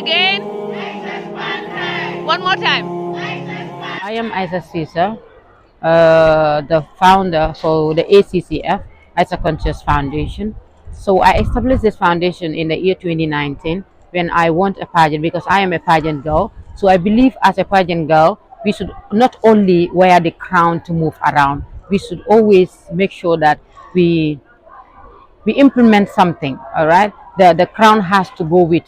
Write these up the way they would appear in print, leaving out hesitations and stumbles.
Again. One more time. I am Isa Caesar, the founder for the ACCF, Isa Conscious Foundation. So I established this foundation in the year 2019 when I want a pageant because I am a pageant girl. So I believe as a pageant girl, we should not only wear the crown to move around, we should always make sure that we we implement something. All right, the crown has to go with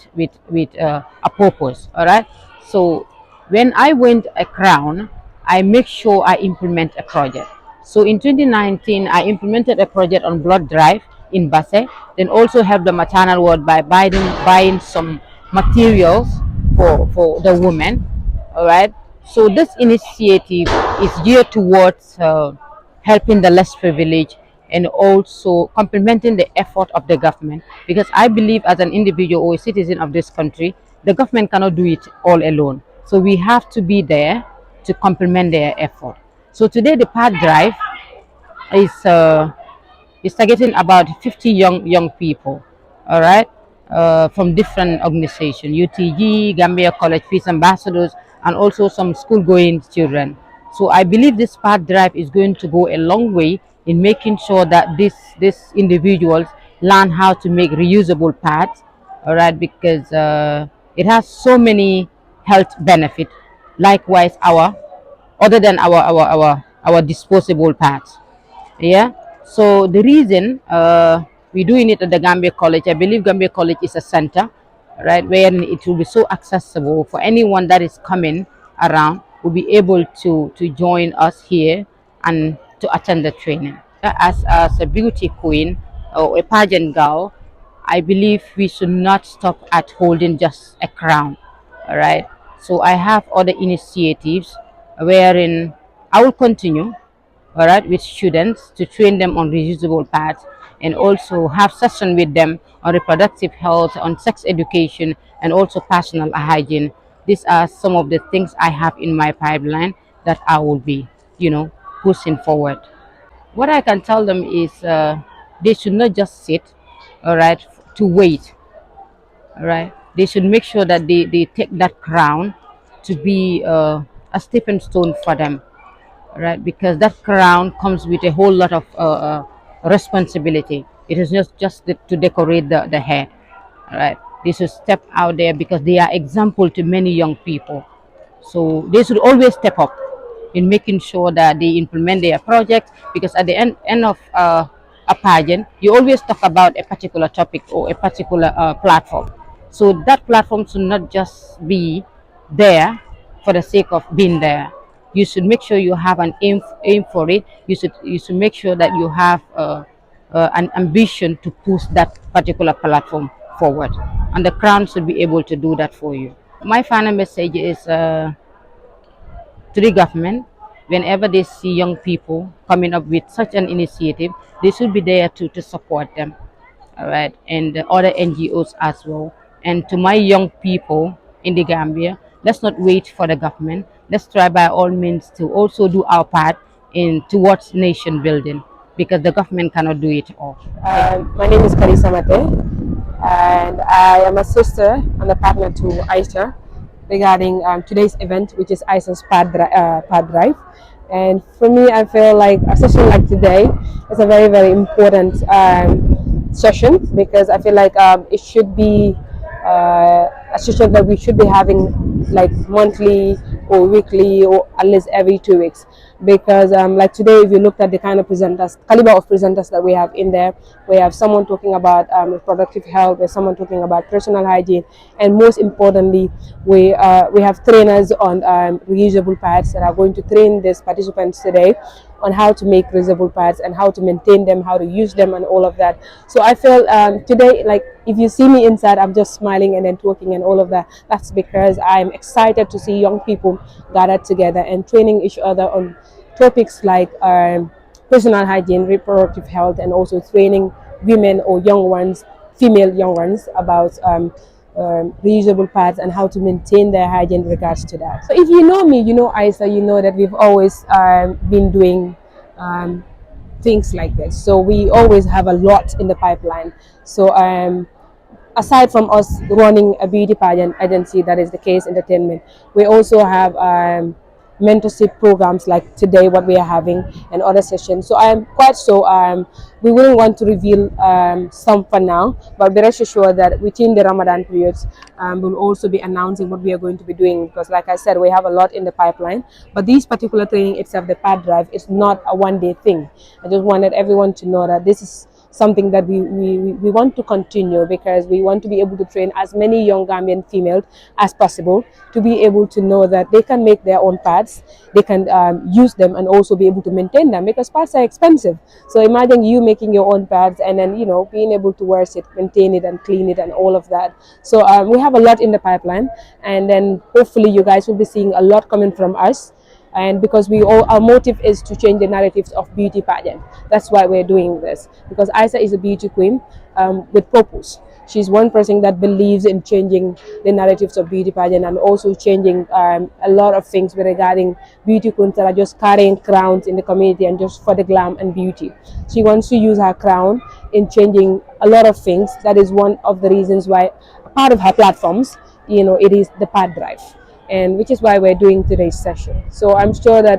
a purpose. All right, so when I win a crown, I make sure I implement a project. So in 2019 I implemented a project on blood drive in Basse, then also helped the maternal ward by buying some materials for the women. All right, so this initiative is geared towards helping the less privileged and also complementing the effort of the government, because I believe as an individual or a citizen of this country, the government cannot do it all alone. So we have to be there to complement their effort. So today the path drive is targeting about 50 young people, all right, from different organizations, UTG, Gambia College Peace Ambassadors, and also some school-going children. So I believe this path drive is going to go a long way in making sure that these individuals learn how to make reusable pads, all right, because it has so many health benefits. Likewise, our other than our disposable pads. Yeah. So the reason we're doing it at the Gambia College, I believe Gambia College is a center, right, where it will be so accessible for anyone that is coming around will be able to join us here and to attend the training. As a beauty queen or a pageant girl, I believe we should not stop at holding just a crown. All right. So I have other initiatives wherein I will continue, all right, with students to train them on reusable pads and also have session with them on reproductive health, on sex education, and also personal hygiene. These are some of the things I have in my pipeline that I will be, pushing forward. What I can tell them is they should not just sit, all right, to wait, all right. They should make sure that they take that crown to be a stepping stone for them, right? Because that crown comes with a whole lot of responsibility. It is not just to decorate the hair, right? They should step out there because they are example to many young people. So they should always step up in making sure that they implement their projects, because at the end of a pageant, you always talk about a particular topic or a particular platform. So that platform should not just be there for the sake of being there. You should make sure you have an aim for it. You should make sure that you have an ambition to push that particular platform forward, and the crown should be able to do that for you. My final message is to the government: whenever they see young people coming up with such an initiative, they should be there to support them, all right, and the other NGOs as well. And to my young people in the Gambia, let's not wait for the government. Let's try by all means to also do our part in towards nation building, because the government cannot do it all. My name is Karisa Mate, and I am a sister and a partner to Aisha regarding today's event, which is Aisha's Pad Drive. And for me, I feel like a session like today is a very, very important session, because I feel like it should be a session that we should be having like monthly or weekly or at least every 2 weeks, because like today, if you looked at the kind of presenters, caliber of presenters that we have in there, we have someone talking about reproductive health, there's someone talking about personal hygiene, and most importantly, we have trainers on reusable pads that are going to train these participants today on how to make reusable pads and how to maintain them, how to use them, and all of that. So I feel today, like if you see me inside, I'm just smiling and then talking and all of that. That's because I'm excited to see young people gathered together and training each other on topics like personal hygiene, reproductive health, and also training women or young ones, female young ones, about reusable pads and how to maintain their hygiene in regards to that. So if you know me, you know Isa, you know that we've always been doing things like this. So we always have a lot in the pipeline. So aside from us running a beauty pageant agency, that is the case entertainment, we also have mentorship programs like today what we are having and other sessions. So I'm quite so we wouldn't want to reveal some for now, but be rest assured that within the Ramadan periods we'll also be announcing what we are going to be doing, because like I said, we have a lot in the pipeline. But this particular training itself, the pad drive, is not a one-day thing. I just wanted everyone to know that this is something that we want to continue, because we want to be able to train as many young Gambian females as possible to be able to know that they can make their own pads, they can use them and also be able to maintain them, because pads are expensive. So imagine you making your own pads and then, you know, being able to wash it, maintain it and clean it and all of that. So we have a lot in the pipeline, and then hopefully you guys will be seeing a lot coming from us. And because our motive is to change the narratives of beauty pageant, that's why we're doing this, because Isa is a beauty queen with purpose. She's one person that believes in changing the narratives of beauty pageant, and also changing a lot of things regarding beauty queens that are just carrying crowns in the community and just for the glam and beauty. She wants to use her crown in changing a lot of things. That is one of the reasons why part of her platforms, you know, it is the pad drive, and which is why we're doing today's session. So I'm sure that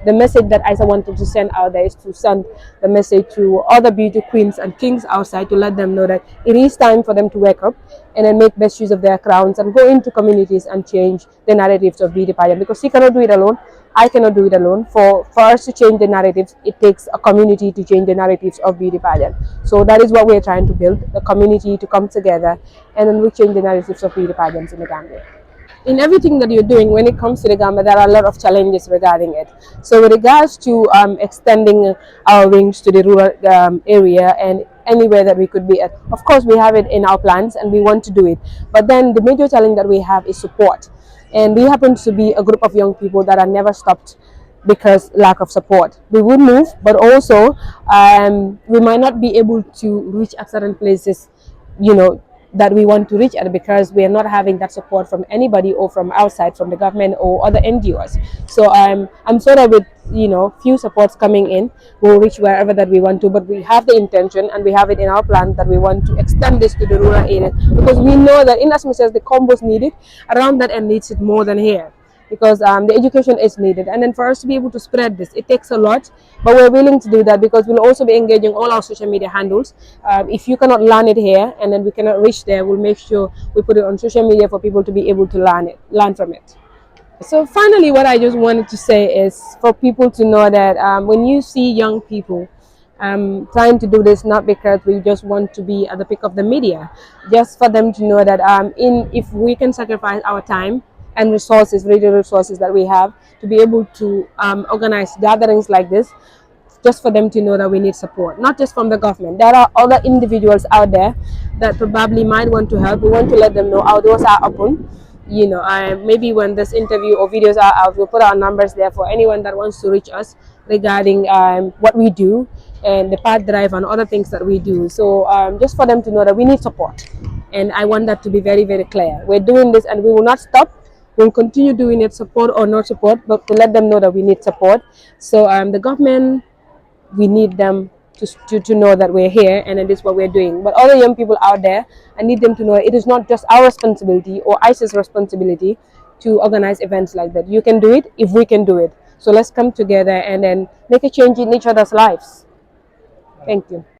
the message that Isa wanted to send out there is to send the message to other beauty queens and kings outside, to let them know that it is time for them to wake up and then make best use of their crowns and go into communities and change the narratives of beauty pageant, because she cannot do it alone. I cannot do it alone. For us to change the narratives, it takes a community to change the narratives of beauty pageant. So that is what we're trying to build, the community to come together, and then we change the narratives of beauty pageants in the Gambia. In everything that you're doing when it comes to the Gambia, there are a lot of challenges regarding it. So with regards to extending our wings to the rural area and anywhere that we could be at, of course we have it in our plans and we want to do it. But then the major challenge that we have is support. And we happen to be a group of young people that are never stopped because lack of support. We would move, but also we might not be able to reach at certain places, you know, that we want to reach at, because we are not having that support from anybody or from outside, from the government or other NGOs. So I'm sure that with, you know, few supports coming in, we'll reach wherever that we want to. But we have the intention and we have it in our plan that we want to extend this to the rural areas, because we know that in as much as the combos needed around that and needs it more than here, because the education is needed. And then for us to be able to spread this, it takes a lot, but we're willing to do that, because we'll also be engaging all our social media handles. If you cannot learn it here and then we cannot reach there, we'll make sure we put it on social media for people to be able to learn from it. So finally, what I just wanted to say is for people to know that when you see young people trying to do this, not because we just want to be at the peak of the media, just for them to know that if we can sacrifice our time and resources, radio resources that we have, to be able to organize gatherings like this, just for them to know that we need support, not just from the government. There are other individuals out there that probably might want to help. We want to let them know our doors are open. You know, maybe when this interview or videos are out, we'll put our numbers there for anyone that wants to reach us regarding what we do and the path drive and other things that we do. So just for them to know that we need support. And I want that to be very, very clear. We're doing this and we will not stop. We'll continue doing it, support or not support, but to let them know that we need support. So the government, we need them to know that we're here and it is what we're doing. But other young people out there, I need them to know it is not just our responsibility or ICE's responsibility to organize events like that. You can do it if we can do it. So let's come together and then make a change in each other's lives. Thank you.